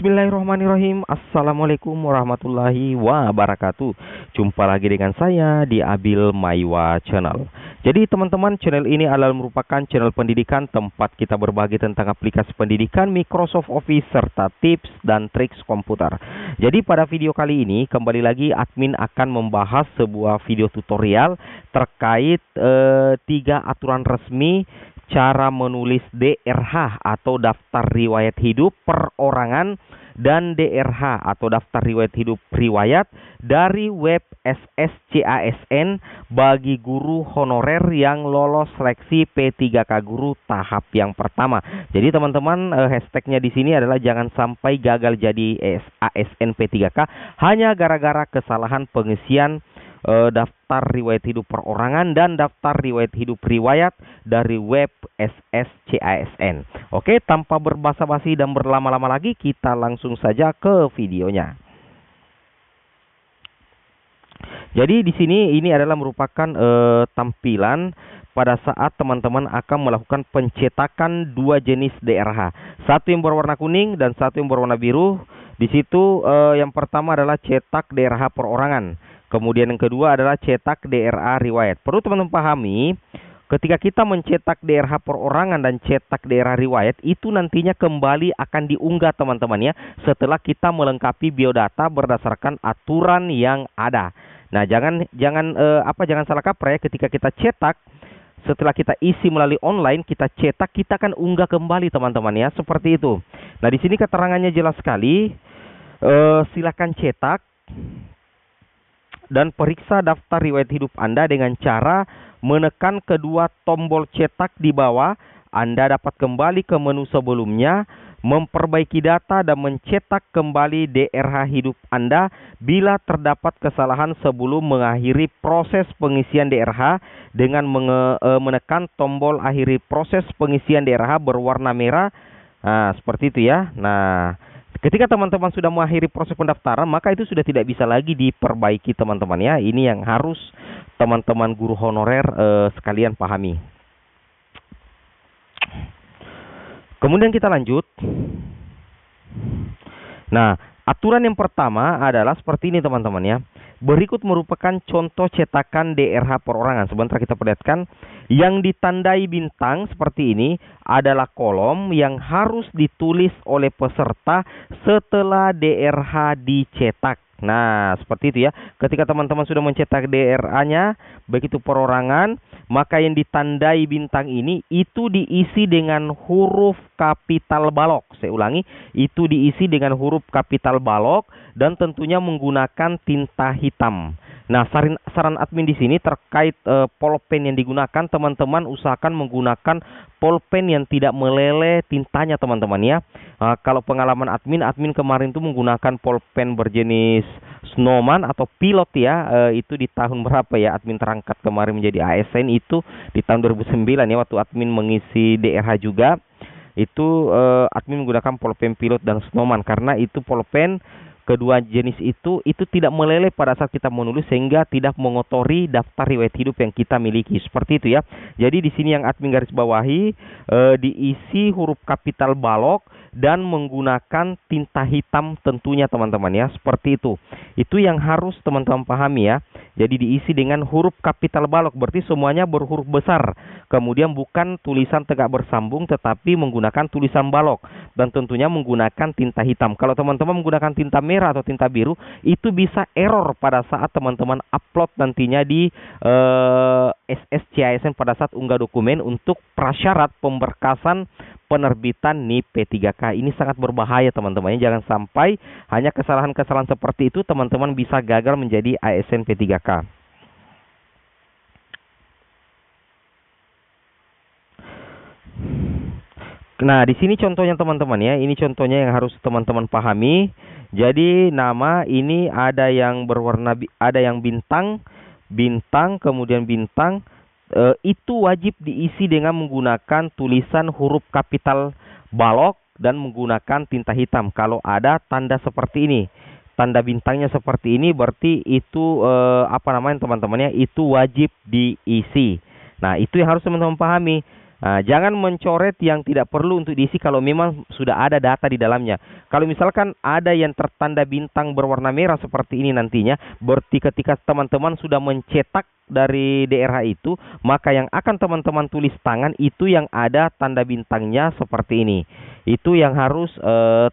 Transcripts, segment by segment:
Bismillahirrahmanirrahim. Assalamualaikum warahmatullahi wabarakatuh. Jumpa lagi dengan saya di Abil Maiwa Channel. Jadi teman-teman, channel ini adalah merupakan channel pendidikan tempat kita berbagi tentang aplikasi pendidikan, Microsoft Office, serta tips dan triks komputer. Jadi pada video kali ini kembali lagi admin akan membahas sebuah video tutorial terkait 3 aturan resmi cara menulis DRH atau daftar riwayat hidup perorangan dan DRH atau daftar riwayat hidup riwayat dari web SSCASN bagi guru honorer yang lolos seleksi P3K guru tahap yang pertama. Jadi teman-teman, hashtagnya di sini adalah jangan sampai gagal jadi ASN P3K hanya gara-gara kesalahan pengisian daftar riwayat hidup perorangan dan daftar riwayat hidup riwayat dari web SSCASN. Oke, tanpa berbasa-basi dan berlama-lama lagi, kita langsung saja ke videonya. Jadi di sini ini adalah merupakan tampilan pada saat teman-teman akan melakukan pencetakan 2 jenis DRH. Satu yang berwarna kuning dan satu yang berwarna biru. Di situ yang pertama adalah cetak DRH perorangan. Kemudian yang kedua adalah cetak DRA riwayat. Perlu teman-teman pahami, ketika kita mencetak DRH perorangan dan cetak DRA riwayat, itu nantinya kembali akan diunggah teman-teman ya, setelah kita melengkapi biodata berdasarkan aturan yang ada. Nah, jangan salah kaprah ya, ketika kita cetak, setelah kita isi melalui online, kita cetak, kita akan unggah kembali teman-teman ya, seperti itu. Nah, di sini keterangannya jelas sekali. Silakan cetak dan periksa daftar riwayat hidup Anda dengan cara menekan kedua tombol cetak di bawah. Anda dapat kembali ke menu sebelumnya, memperbaiki data dan mencetak kembali DRH hidup Anda bila terdapat kesalahan sebelum mengakhiri proses pengisian DRH dengan menekan tombol akhiri proses pengisian DRH berwarna merah. Nah, seperti itu ya. Nah, ketika teman-teman sudah mengakhiri proses pendaftaran, maka itu sudah tidak bisa lagi diperbaiki teman-teman ya. Ini yang harus teman-teman guru honorer sekalian pahami. Kemudian kita lanjut. Nah, aturan yang pertama adalah seperti ini teman-teman ya. Berikut merupakan contoh cetakan DRH perorangan. Sebentar kita perlihatkan. Yang ditandai bintang seperti ini adalah kolom yang harus ditulis oleh peserta setelah DRH dicetak. Nah, seperti itu ya. Ketika teman-teman sudah mencetak DRA-nya, begitu perorangan, maka yang ditandai bintang ini itu diisi dengan huruf kapital balok. Saya ulangi, itu diisi dengan huruf kapital balok dan tentunya menggunakan tinta hitam. Nah, saran admin di sini terkait pulpen yang digunakan, teman-teman usahakan menggunakan pulpen yang tidak meleleh tintanya teman-teman ya. Kalau pengalaman admin kemarin tuh menggunakan pulpen berjenis Snowman atau Pilot ya. Itu di tahun berapa ya admin terangkat kemarin menjadi ASN, itu di tahun 2009 ya, waktu admin mengisi DRH juga. Itu admin menggunakan pulpen Pilot dan Snowman karena itu pulpen kedua jenis itu tidak meleleh pada saat kita menulis sehingga tidak mengotori daftar riwayat hidup yang kita miliki. Seperti itu ya. Jadi di sini yang admin garis bawahi diisi huruf kapital balok dan menggunakan tinta hitam tentunya teman-teman ya. Seperti itu. Itu yang harus teman-teman pahami ya. Jadi diisi dengan huruf kapital balok, berarti semuanya berhuruf besar. Kemudian bukan tulisan tegak bersambung tetapi menggunakan tulisan balok dan tentunya menggunakan tinta hitam. Kalau teman-teman menggunakan tinta merah atau tinta biru, itu bisa error pada saat teman-teman upload nantinya di SSCASN pada saat unggah dokumen untuk prasyarat pemberkasan penerbitan NIP P3K. Ini sangat berbahaya teman-teman. Jangan sampai hanya kesalahan-kesalahan seperti itu teman-teman bisa gagal menjadi ASN P3K. Nah, di sini contohnya teman-teman ya. Ini contohnya yang harus teman-teman pahami. Jadi nama ini ada yang berwarna, ada yang bintang, kemudian bintang. Itu wajib diisi dengan menggunakan tulisan huruf kapital balok dan menggunakan tinta hitam. Kalau ada tanda seperti ini, tanda bintangnya seperti ini, berarti itu teman-teman ya, itu wajib diisi. Nah, itu yang harus teman-teman pahami. Jangan mencoret yang tidak perlu untuk diisi kalau memang sudah ada data di dalamnya. Kalau misalkan ada yang tertanda bintang berwarna merah seperti ini nantinya, berarti ketika teman-teman sudah mencetak dari DRH itu, maka yang akan teman-teman tulis tangan itu yang ada tanda bintangnya seperti ini. Itu yang harus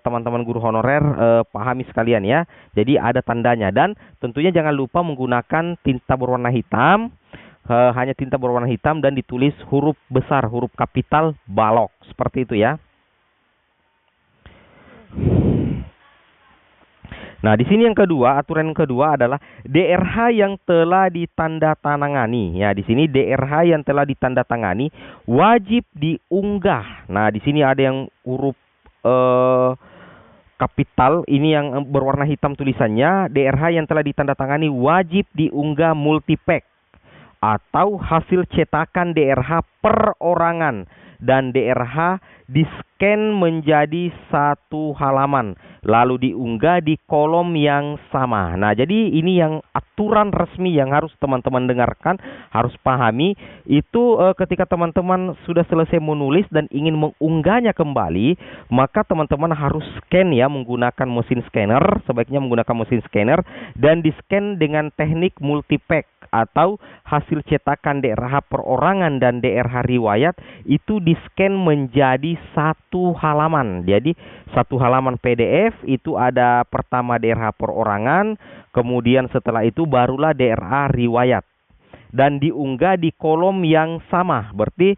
teman-teman guru honorer pahami sekalian ya. Jadi ada tandanya, dan tentunya jangan lupa menggunakan tinta berwarna hitam. Hanya tinta berwarna hitam dan ditulis huruf besar, huruf kapital balok, seperti itu ya. Nah, di sini yang kedua, aturan yang kedua adalah DRH yang telah ditandatangani. Ya, di sini DRH yang telah ditandatangani wajib diunggah. Nah, di sini ada yang huruf kapital, ini yang berwarna hitam tulisannya. DRH yang telah ditandatangani wajib diunggah multipack atau hasil cetakan DRH perorangan, dan DRH di-scan menjadi satu halaman lalu diunggah di kolom yang sama. Nah, jadi ini yang aturan resmi yang harus teman-teman dengarkan, harus pahami. Itu ketika teman-teman sudah selesai menulis dan ingin mengunggahnya kembali, maka teman-teman harus scan ya, menggunakan mesin scanner, sebaiknya menggunakan mesin scanner, dan di-scan dengan teknik multipack atau hasil cetakan DRH perorangan dan DRH riwayat itu di-scan menjadi satu halaman. Jadi satu halaman PDF itu ada pertama DRH perorangan, kemudian setelah itu barulah DRH riwayat, dan diunggah di kolom yang sama. Berarti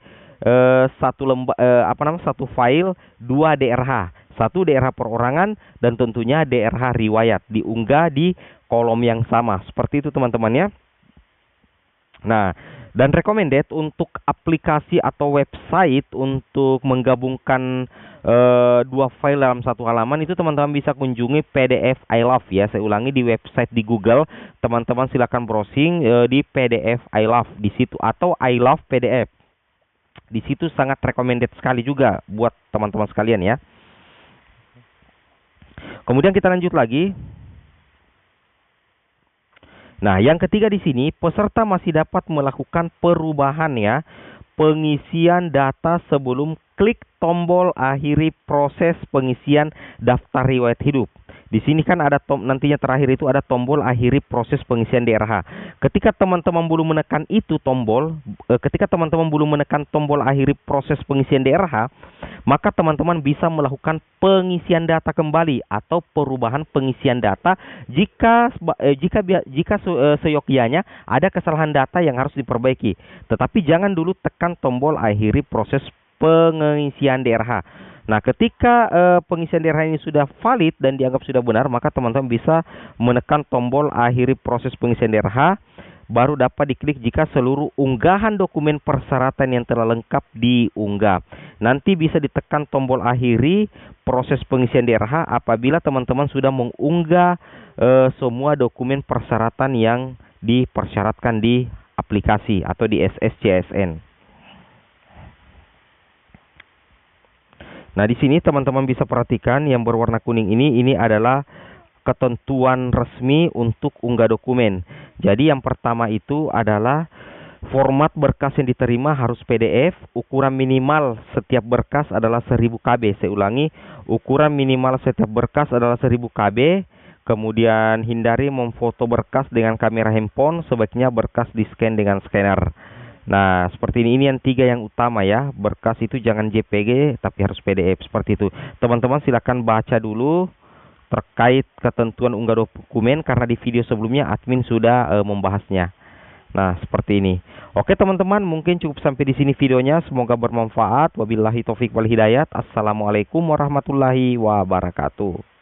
satu file 2 DRH, satu DRH perorangan dan tentunya DRH riwayat diunggah di kolom yang sama. Seperti itu teman-teman ya. Nah, dan recommended untuk aplikasi atau website untuk menggabungkan dua file dalam satu halaman itu teman-teman bisa kunjungi PDF I Love ya. Saya ulangi, di website di Google teman-teman silakan browsing di PDF I Love di situ, atau I Love PDF. Di situ sangat recommended sekali juga buat teman-teman sekalian ya. Kemudian kita lanjut lagi. Nah, yang ketiga di sini, peserta masih dapat melakukan perubahan ya, pengisian data sebelum klik tombol akhiri proses pengisian daftar riwayat hidup. Di sini kan ada nantinya terakhir itu ada tombol akhiri proses pengisian DRH. Ketika teman-teman belum menekan itu tombol, ketika teman-teman belum menekan tombol akhiri proses pengisian DRH, maka teman-teman bisa melakukan pengisian data kembali atau perubahan pengisian data jika seyogyanya ada kesalahan data yang harus diperbaiki. Tetapi jangan dulu tekan tombol akhiri proses pengisian DRH. Nah, ketika pengisian DRH ini sudah valid dan dianggap sudah benar, maka teman-teman bisa menekan tombol akhiri proses pengisian DRH, baru dapat diklik jika seluruh unggahan dokumen persyaratan yang telah lengkap diunggah. Nanti bisa ditekan tombol akhiri proses pengisian DRH apabila teman-teman sudah mengunggah semua dokumen persyaratan yang dipersyaratkan di aplikasi atau di SSCSN. Nah, di sini teman-teman bisa perhatikan yang berwarna kuning ini adalah ketentuan resmi untuk unggah dokumen. Jadi yang pertama itu adalah format berkas yang diterima harus PDF, ukuran minimal setiap berkas adalah 1000 KB. Saya ulangi, ukuran minimal setiap berkas adalah 1000 KB. Kemudian hindari memfoto berkas dengan kamera handphone, sebaiknya berkas di-scan dengan scanner. Nah, seperti ini yang tiga yang utama ya. Berkas itu jangan JPG tapi harus PDF, seperti itu. Teman-teman silakan baca dulu terkait ketentuan unggah dokumen karena di video sebelumnya admin sudah membahasnya. Nah, seperti ini. Oke teman-teman, mungkin cukup sampai di sini videonya. Semoga bermanfaat. Wabillahi taufik wal hidayat. Assalamualaikum warahmatullahi wabarakatuh.